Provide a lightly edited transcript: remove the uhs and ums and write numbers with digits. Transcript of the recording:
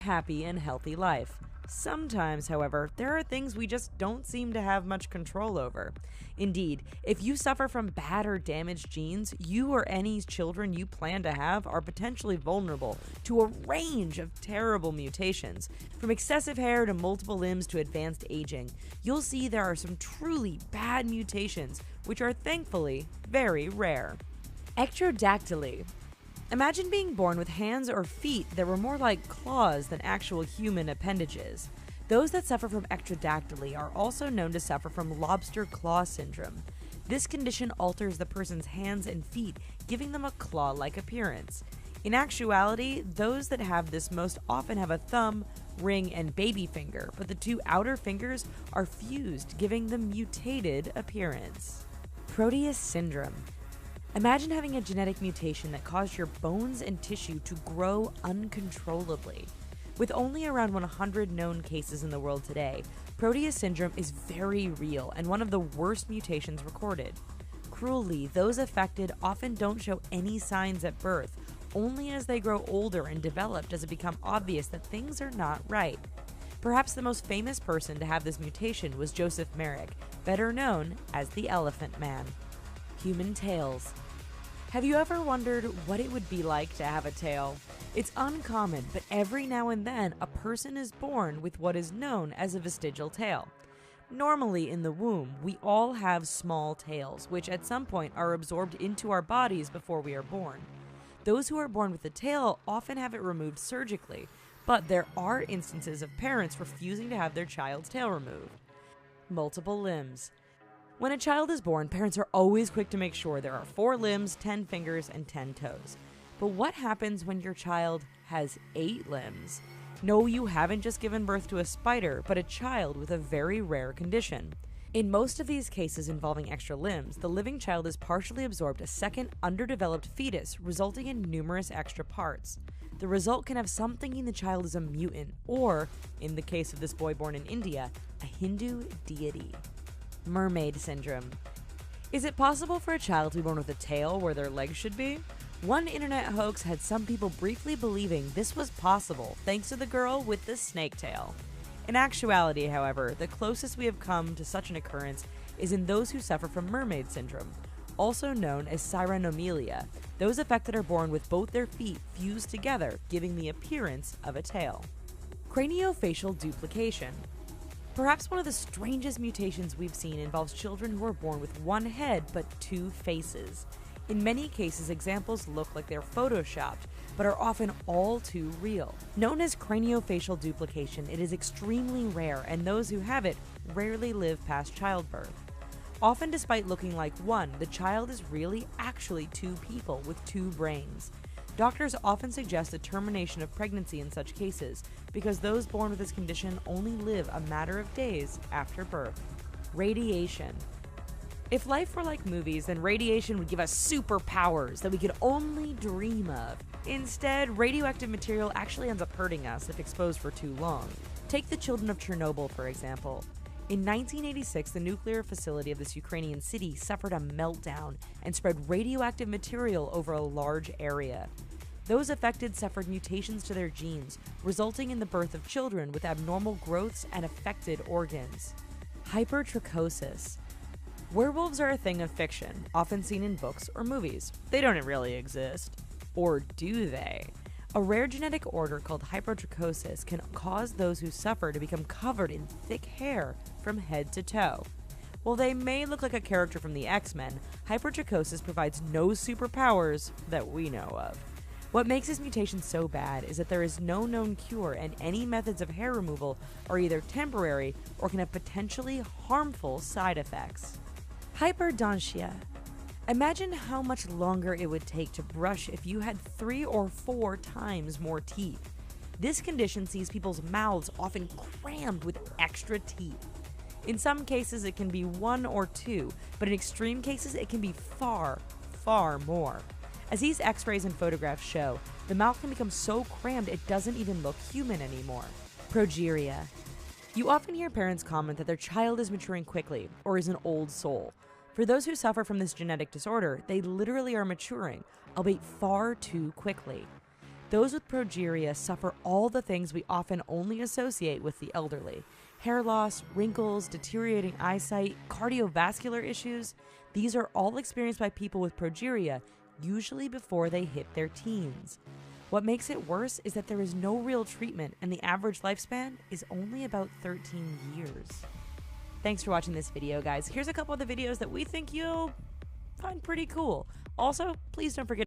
happy, and healthy life. Sometimes, however, there are things we just don't seem to have much control over. Indeed, if you suffer from bad or damaged genes, you or any children you plan to have are potentially vulnerable to a range of terrible mutations. From excessive hair to multiple limbs to advanced aging, you'll see there are some truly bad mutations, which are thankfully very rare. Ectrodactyly. Imagine being born with hands or feet that were more like claws than actual human appendages. Those that suffer from ectrodactyly are also known to suffer from lobster claw syndrome. This condition alters the person's hands and feet, giving them a claw-like appearance. In actuality, those that have this most often have a thumb, ring, and baby finger, but the two outer fingers are fused, giving them mutated appearance. Proteus syndrome. Imagine having a genetic mutation that caused your bones and tissue to grow uncontrollably. With only around 100 known cases in the world today, Proteus syndrome is very real and one of the worst mutations recorded. Cruelly, those affected often don't show any signs at birth, only as they grow older and develop does it become obvious that things are not right. Perhaps the most famous person to have this mutation was Joseph Merrick, better known as the Elephant Man. Human tails. Have you ever wondered what it would be like to have a tail? It's uncommon, but every now and then a person is born with what is known as a vestigial tail. Normally in the womb, we all have small tails, which at some point are absorbed into our bodies before we are born. Those who are born with a tail often have it removed surgically, but there are instances of parents refusing to have their child's tail removed. Multiple limbs. When a child is born, parents are always quick to make sure there are 4 limbs, 10 fingers, and 10 toes. But what happens when your child has 8 limbs? No, you haven't just given birth to a spider, but a child with a very rare condition. In most of these cases involving extra limbs, the living child has partially absorbed a second underdeveloped fetus, resulting in numerous extra parts. The result can have some thinking the child is a mutant, or, in the case of this boy born in India, a Hindu deity. Mermaid syndrome. Is it possible for a child to be born with a tail where their legs should be? One internet hoax had some people briefly believing this was possible thanks to the girl with the snake tail. In actuality, however, the closest we have come to such an occurrence is in those who suffer from mermaid syndrome, also known as sirenomelia. Those affected are born with both their feet fused together, giving the appearance of a tail. Craniofacial duplication. Perhaps one of the strangest mutations we've seen involves children who are born with one head but 2 faces. In many cases, examples look like they're photoshopped, but are often all too real. Known as craniofacial duplication, it is extremely rare, and those who have it rarely live past childbirth. Often despite looking like one, the child is really actually 2 people with 2 brains. Doctors often suggest the termination of pregnancy in such cases, because those born with this condition only live a matter of days after birth. Radiation. If life were like movies, then radiation would give us superpowers that we could only dream of. Instead, radioactive material actually ends up hurting us if exposed for too long. Take the children of Chernobyl, for example. In 1986, the nuclear facility of this Ukrainian city suffered a meltdown and spread radioactive material over a large area. Those affected suffered mutations to their genes, resulting in the birth of children with abnormal growths and affected organs. Hypertrichosis. Werewolves are a thing of fiction, often seen in books or movies. They don't really exist. Or do they? A rare genetic order called hypertrichosis can cause those who suffer to become covered in thick hair from head to toe. While they may look like a character from the X-Men, hypertrichosis provides no superpowers that we know of. What makes this mutation so bad is that there is no known cure, and any methods of hair removal are either temporary or can have potentially harmful side effects. Hyperdontia. Imagine how much longer it would take to brush if you had 3 or 4 times more teeth. This condition sees people's mouths often crammed with extra teeth. In some cases it can be 1 or 2, but in extreme cases it can be far, far more. As these x-rays and photographs show, the mouth can become so crammed it doesn't even look human anymore. Progeria. You often hear parents comment that their child is maturing quickly or is an old soul. For those who suffer from this genetic disorder, they literally are maturing, albeit far too quickly. Those with progeria suffer all the things we often only associate with the elderly: hair loss, wrinkles, deteriorating eyesight, cardiovascular issues. These are all experienced by people with progeria, usually before they hit their teens. What makes it worse is that there is no real treatment, and the average lifespan is only about 13 years. Thanks for watching this video, guys. Here's a couple of the videos that we think you'll find pretty cool. Also, please don't forget